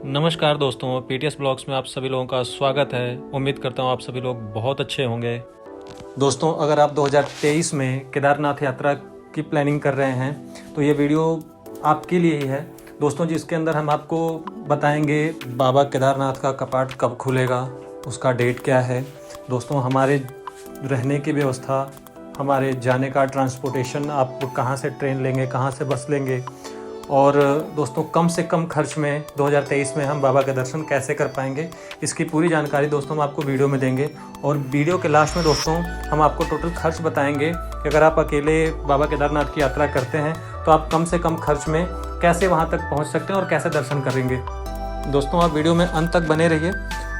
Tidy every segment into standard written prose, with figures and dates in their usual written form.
नमस्कार दोस्तों, PTS blogs में आप सभी लोगों का स्वागत है। उम्मीद करता हूँ आप सभी लोग बहुत अच्छे होंगे। दोस्तों, अगर आप 2023 में केदारनाथ यात्रा की प्लानिंग कर रहे हैं तो ये वीडियो आपके लिए ही है दोस्तों, जिसके अंदर हम आपको बताएंगे बाबा केदारनाथ का कपाट कब खुलेगा, उसका डेट क्या है दोस्तों, हमारे रहने की व्यवस्था, हमारे जाने का ट्रांसपोर्टेशन, आप कहाँ से ट्रेन लेंगे, कहाँ से बस लेंगे, और दोस्तों कम से कम खर्च में 2023 में हम बाबा के दर्शन कैसे कर पाएंगे, इसकी पूरी जानकारी दोस्तों हम आपको वीडियो में देंगे। और वीडियो के लास्ट में दोस्तों हम आपको टोटल खर्च बताएंगे कि अगर आप अकेले बाबा केदारनाथ की यात्रा करते हैं तो आप कम से कम खर्च में कैसे वहाँ तक पहुँच सकते हैं और कैसे दर्शन करेंगे। दोस्तों आप वीडियो में अंत तक बने रहिए,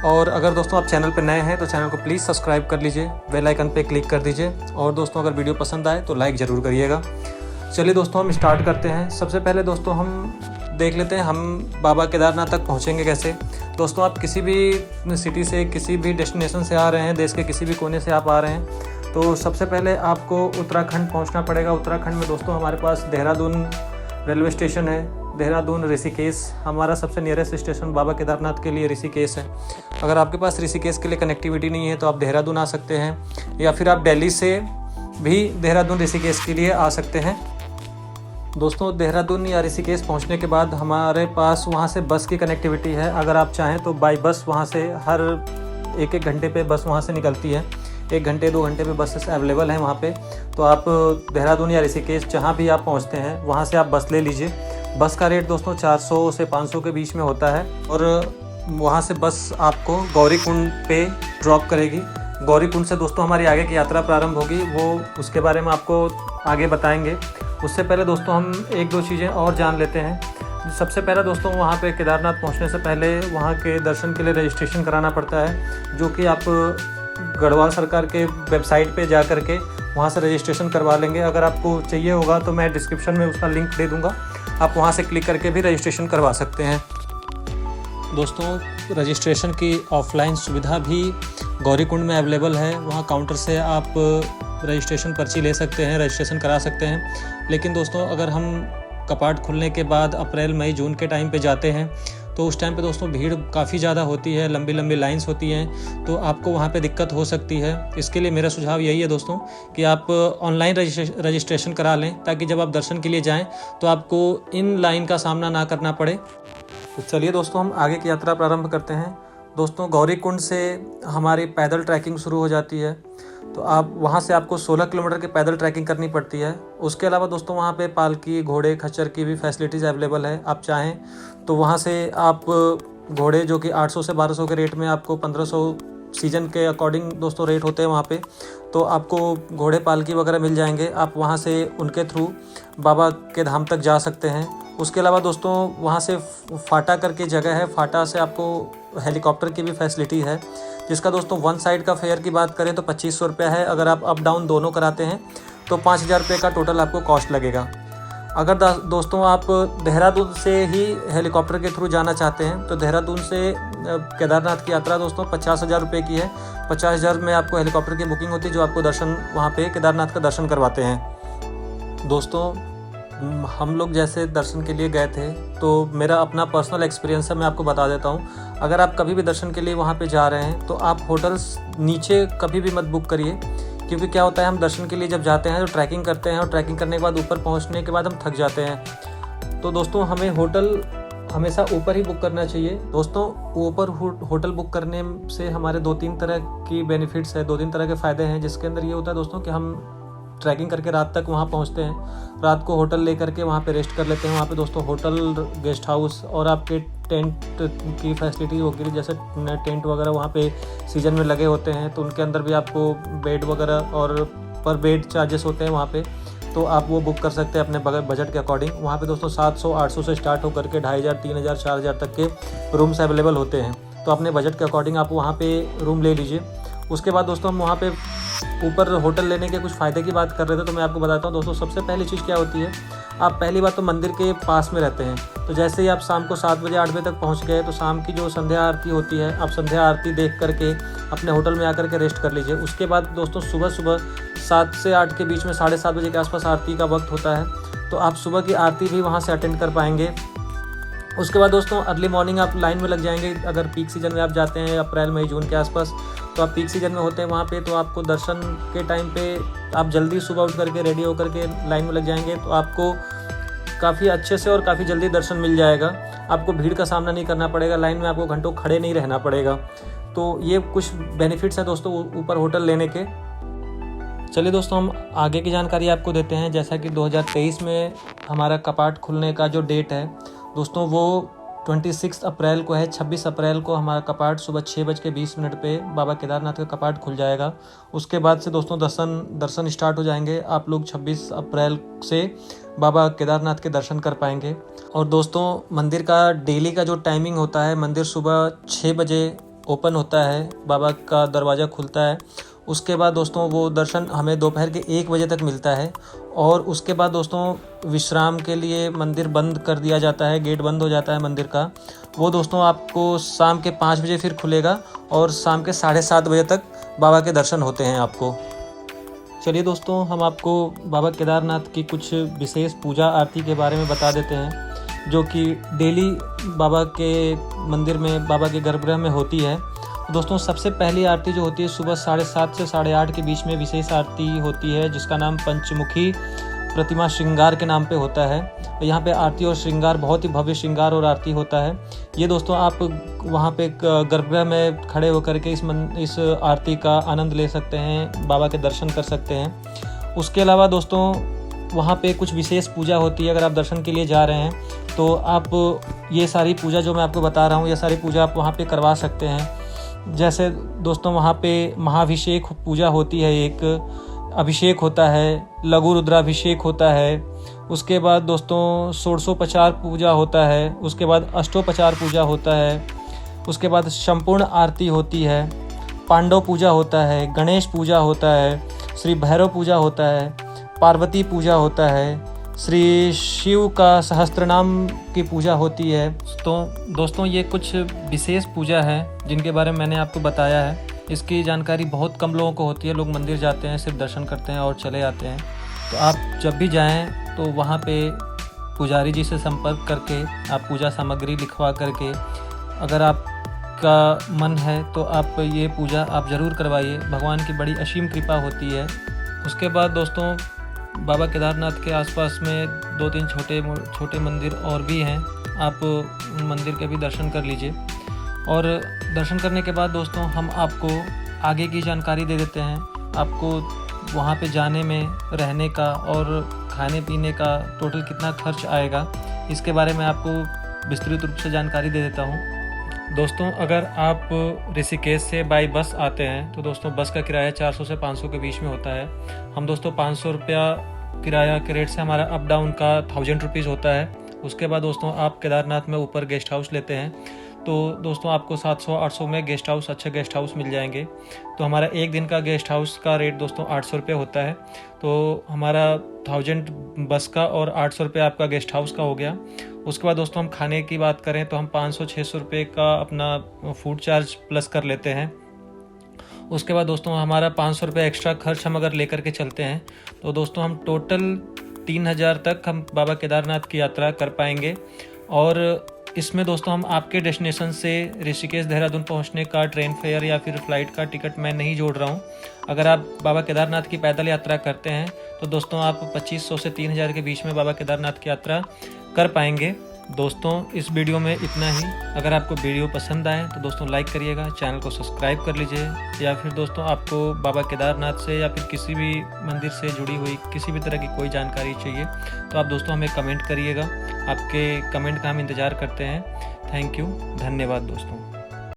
और अगर दोस्तों आप चैनल पर नए हैं तो चैनल को प्लीज़ सब्सक्राइब कर लीजिए, बेल आइकन पर क्लिक कर दीजिए, और दोस्तों अगर वीडियो पसंद आए तो लाइक ज़रूर करिएगा। चलिए दोस्तों हम स्टार्ट करते हैं। सबसे पहले दोस्तों हम देख लेते हैं हम बाबा केदारनाथ तक पहुंचेंगे कैसे। दोस्तों आप किसी भी सिटी से, किसी भी डेस्टिनेशन से आ रहे हैं, देश के किसी भी कोने से आप आ रहे हैं, तो सबसे पहले आपको उत्तराखंड पहुंचना पड़ेगा। उत्तराखंड में दोस्तों हमारे पास देहरादून रेलवे स्टेशन है। देहरादून, ऋषिकेश, हमारा सबसे नियरेस्ट स्टेशन बाबा केदारनाथ के लिए ऋषिकेश है। अगर आपके पास ऋषिकेश के लिए कनेक्टिविटी नहीं है तो आप देहरादून आ सकते हैं, या फिर आप दिल्ली से भी देहरादून ऋषिकेश के लिए आ सकते हैं। दोस्तों देहरादून या ऋषिकेश पहुंचने के बाद हमारे पास वहां से बस की कनेक्टिविटी है। अगर आप चाहें तो बाई बस वहां से हर एक घंटे पे बस वहां से निकलती है, 1 घंटे 2 घंटे पे बसेस अवेलेबल हैं वहां पे। तो आप देहरादून या ऋषिकेश जहां भी आप पहुंचते हैं वहां से आप बस ले लीजिए। बस का रेट दोस्तों 400 से 500 के बीच में होता है, और वहाँ से बस आपको गौरीकुंड पे ड्रॉप करेगी। गौरीकुंड से दोस्तों हमारी आगे की यात्रा प्रारंभ होगी, वो उसके बारे में आपको आगे बताएंगे। उससे पहले दोस्तों हम 1-2 चीज़ें और जान लेते हैं। सबसे पहले दोस्तों वहाँ पे केदारनाथ पहुँचने से पहले वहाँ के दर्शन के लिए रजिस्ट्रेशन कराना पड़ता है, जो कि आप गढ़वाल सरकार के वेबसाइट पे जा कर के वहाँ से रजिस्ट्रेशन करवा लेंगे। अगर आपको चाहिए होगा तो मैं डिस्क्रिप्शन में उसका लिंक दे दूँगा, आप वहाँ से क्लिक करके भी रजिस्ट्रेशन करवा सकते हैं। दोस्तों रजिस्ट्रेशन की ऑफलाइन सुविधा भी गौरीकुंड में अवेलेबल है। वहाँ काउंटर से आप रजिस्ट्रेशन पर्ची ले सकते हैं, रजिस्ट्रेशन करा सकते हैं। लेकिन दोस्तों अगर हम कपाट खुलने के बाद अप्रैल मई जून के टाइम पे जाते हैं तो उस टाइम पे दोस्तों भीड़ काफ़ी ज़्यादा होती है, लंबी लंबी लाइंस होती हैं, तो आपको वहाँ पे दिक्कत हो सकती है। इसके लिए मेरा सुझाव यही है दोस्तों कि आप ऑनलाइन रजिस्ट्रेशन करा लें, ताकि जब आप दर्शन के लिए जाएँ तो आपको इन लाइन का सामना ना करना पड़े। तो चलिए दोस्तों हम आगे की यात्रा प्रारंभ करते हैं। दोस्तों गौरीकुंड से हमारी पैदल ट्रैकिंग शुरू हो जाती है, तो आप वहाँ से आपको 16 किलोमीटर की पैदल ट्रैकिंग करनी पड़ती है। उसके अलावा दोस्तों वहाँ पे पालकी, घोड़े, खच्चर की भी फैसिलिटीज़ अवेलेबल है। आप चाहें तो वहाँ से आप घोड़े जो कि 800 से 1200 के रेट में, आपको 1500 सीजन के अकॉर्डिंग दोस्तों रेट होते हैं वहाँ पे, तो आपको घोड़े, पालकी वगैरह मिल जाएंगे। आप वहाँ से उनके थ्रू बाबा के धाम तक जा सकते हैं। उसके अलावा दोस्तों वहाँ से फाटा करके जगह है, फाटा से आपको हेलीकॉप्टर की भी फैसिलिटी है, जिसका दोस्तों वन साइड का फेयर की बात करें तो 2500 रुपया है। अगर आप अप डाउन दोनों कराते हैं तो 5000 रुपये का टोटल आपको कॉस्ट लगेगा। अगर दोस्तों आप देहरादून से ही हेलीकॉप्टर के थ्रू जाना चाहते हैं तो देहरादून से केदारनाथ की यात्रा दोस्तों 50,000 रुपये की है। 50,000 में आपको हेलीकॉप्टर की बुकिंग होती है, जो आपको दर्शन वहाँ पे केदारनाथ का दर्शन करवाते हैं। दोस्तों हम लोग जैसे दर्शन के लिए गए थे, तो मेरा अपना पर्सनल एक्सपीरियंस है, मैं आपको बता देता हूँ। अगर आप कभी भी दर्शन के लिए वहाँ पे जा रहे हैं तो आप होटल्स नीचे कभी भी मत बुक करिए, क्योंकि क्या होता है हम दर्शन के लिए जब जाते हैं तो ट्रैकिंग करते हैं, और ट्रैकिंग करने के बाद ऊपर पहुँचने के बाद हम थक जाते हैं। तो दोस्तों हमें होटल हमेशा ऊपर ही बुक करना चाहिए। दोस्तों ऊपर होटल बुक करने से हमारे 2-3 तरह की बेनिफिट्स है, 2-3 तरह के फ़ायदे हैं। जिसके अंदर ये होता है दोस्तों कि हम ट्रैकिंग करके रात तक वहाँ पहुँचते हैं, रात को होटल ले करके वहाँ पे रेस्ट कर लेते हैं। वहाँ पे दोस्तों होटल, गेस्ट हाउस और आपके टेंट की फैसिलिटी होगी, जैसे टेंट वगैरह वहाँ पे सीजन में लगे होते हैं, तो उनके अंदर भी आपको बेड वगैरह और पर बेड चार्जेस होते हैं वहाँ पे, तो आप वो बुक कर सकते हैं अपने बजट के अकॉर्डिंग। वहाँ पे दोस्तों 700-800 से स्टार्ट होकर के 2500, 3000, 4000 तक के रूम्स अवेलेबल होते हैं, तो अपने बजट के अकॉर्डिंग आप वहाँ पे रूम ले लीजिए। उसके बाद दोस्तों हम वहाँ पे ऊपर होटल लेने के कुछ फ़ायदे की बात कर रहे थे, तो मैं आपको बताता हूँ दोस्तों। सबसे पहली चीज़ क्या होती है, आप पहली बात तो मंदिर के पास में रहते हैं, तो जैसे ही आप शाम को 7 बजे 8 बजे तक पहुँच गए तो शाम की जो संध्या आरती होती है, आप संध्या आरती देख करके अपने होटल में आकर के रेस्ट कर लीजिए। उसके बाद दोस्तों सुबह 7 से 8 के बीच में 7:30 बजे के आसपास आरती का वक्त होता है, तो आप सुबह की आरती भी वहाँ से अटेंड कर पाएंगे। उसके बाद दोस्तों अर्ली मॉर्निंग आप लाइन में लग जाएंगे। अगर पीक सीजन में आप जाते हैं अप्रैल मई जून के आसपास, तो आप पीक सीजन में होते हैं वहाँ पे, तो आपको दर्शन के टाइम पे आप जल्दी सुबह उठ करके रेडी होकर के लाइन में लग जाएंगे, तो आपको काफ़ी अच्छे से और काफ़ी जल्दी दर्शन मिल जाएगा। आपको भीड़ का सामना नहीं करना पड़ेगा, लाइन में आपको घंटों खड़े नहीं रहना पड़ेगा। तो ये कुछ बेनिफिट्स हैं दोस्तों ऊपर होटल लेने के। चलिए दोस्तों हम आगे की जानकारी आपको देते हैं। जैसा कि 2023 में हमारा कपाट खुलने का जो डेट है दोस्तों वो 26 अप्रैल को है। 26 अप्रैल को हमारा कपाट सुबह 6:20 पे बाबा केदारनाथ का कपाट खुल जाएगा। उसके बाद से दोस्तों दर्शन स्टार्ट हो जाएंगे। आप लोग 26 अप्रैल से बाबा केदारनाथ के दर्शन कर पाएंगे। और दोस्तों मंदिर का डेली का जो टाइमिंग होता है, मंदिर सुबह 6 बजे ओपन होता है, बाबा का दरवाज़ा खुलता है। उसके बाद दोस्तों वो दर्शन हमें दोपहर के 1 बजे तक मिलता है। और उसके बाद दोस्तों विश्राम के लिए मंदिर बंद कर दिया जाता है, गेट बंद हो जाता है मंदिर का। वो दोस्तों आपको शाम के 5 बजे फिर खुलेगा और शाम के 7:30 बजे तक बाबा के दर्शन होते हैं आपको। चलिए दोस्तों हम आपको बाबा केदारनाथ की कुछ विशेष पूजा आरती के बारे में बता देते हैं, जो कि डेली बाबा के मंदिर में, बाबा के गर्भगृह में होती है। दोस्तों सबसे पहली आरती जो होती है सुबह 7:30 से 8:30 के बीच में विशेष आरती होती है, जिसका नाम पंचमुखी प्रतिमा श्रृंगार के नाम पे होता है। तो यहाँ पे आरती और श्रृंगार, बहुत ही भव्य श्रृंगार और आरती होता है। ये दोस्तों आप वहाँ पे गर्भगृह में खड़े होकर के इस आरती का आनंद ले सकते हैं, बाबा के दर्शन कर सकते हैं। उसके अलावा दोस्तों वहाँ पे कुछ विशेष पूजा होती है। अगर आप दर्शन के लिए जा रहे हैं तो आप ये सारी पूजा जो मैं आपको बता रहा हूँ, ये सारी पूजा आप वहाँ पे करवा सकते हैं। जैसे दोस्तों वहाँ पे महाभिषेक पूजा होती है, एक अभिषेक होता है, लघु रुद्राभिषेक होता है। उसके बाद दोस्तों षोडशोपचार पूजा होता है। उसके बाद अष्टोपचार पूजा होता है। उसके बाद संपूर्ण आरती होती है, पांडव पूजा होता है, गणेश पूजा होता है, श्री भैरव पूजा होता है, पार्वती पूजा होता है, श्री शिव का सहस्त्रनाम की पूजा होती है। तो दोस्तों ये कुछ विशेष पूजा है जिनके बारे में मैंने आपको बताया है। इसकी जानकारी बहुत कम लोगों को होती है। लोग मंदिर जाते हैं, सिर्फ दर्शन करते हैं और चले आते हैं। तो आप जब भी जाएं तो वहाँ पे पुजारी जी से संपर्क करके आप पूजा सामग्री लिखवा करके, अगर आपका मन है तो आप ये पूजा आप ज़रूर करवाइए। भगवान की बड़ी असीम कृपा होती है। उसके बाद दोस्तों बाबा केदारनाथ के आसपास में 2-3 छोटे मंदिर और भी हैं। आप उन मंदिर के भी दर्शन कर लीजिए। और दर्शन करने के बाद दोस्तों हम आपको आगे की जानकारी दे देते हैं। आपको वहाँ पे जाने में, रहने का और खाने पीने का टोटल कितना खर्च आएगा, इसके बारे में आपको विस्तृत रूप से जानकारी दे देता हूँ। दोस्तों अगर आप ऋषिकेश से बाई बस आते हैं तो दोस्तों बस का किराया 400 से 500 के बीच में होता है। हम दोस्तों 500 रुपया किराया के रेट से हमारा अप डाउन का 1000 रुपीज़ होता है। उसके बाद दोस्तों आप केदारनाथ में ऊपर गेस्ट हाउस लेते हैं तो दोस्तों आपको 700-800 में गेस्ट हाउस, अच्छे गेस्ट हाउस मिल जाएंगे। तो हमारा एक दिन का गेस्ट हाउस का रेट दोस्तों 800 रुपये होता है। तो हमारा 1000 बस का और 800 रुपये आपका गेस्ट हाउस का हो गया। उसके बाद दोस्तों हम खाने की बात करें तो हम 500-600 रुपये का अपना फूड चार्ज प्लस कर लेते हैं। उसके बाद दोस्तों हमारा 500 रुपये एक्स्ट्रा खर्च हम अगर लेकर के चलते हैं तो दोस्तों हम टोटल 3000 तक हम बाबा केदारनाथ की यात्रा कर पाएंगे। और इसमें दोस्तों हम आपके डेस्टिनेशन से ऋषिकेश देहरादून पहुंचने का ट्रेन फेयर या फिर फ्लाइट का टिकट मैं नहीं जोड़ रहा हूं। अगर आप बाबा केदारनाथ की पैदल यात्रा करते हैं तो दोस्तों आप 2500 से 3000 के बीच में बाबा केदारनाथ की यात्रा कर पाएंगे। दोस्तों इस वीडियो में इतना ही। अगर आपको वीडियो पसंद आए तो दोस्तों लाइक करिएगा, चैनल को सब्सक्राइब कर लीजिए। या फिर दोस्तों आपको बाबा केदारनाथ से या फिर किसी भी मंदिर से जुड़ी हुई किसी भी तरह की कोई जानकारी चाहिए तो आप दोस्तों हमें कमेंट करिएगा। आपके कमेंट का हम इंतज़ार करते हैं। थैंक यू, धन्यवाद दोस्तों।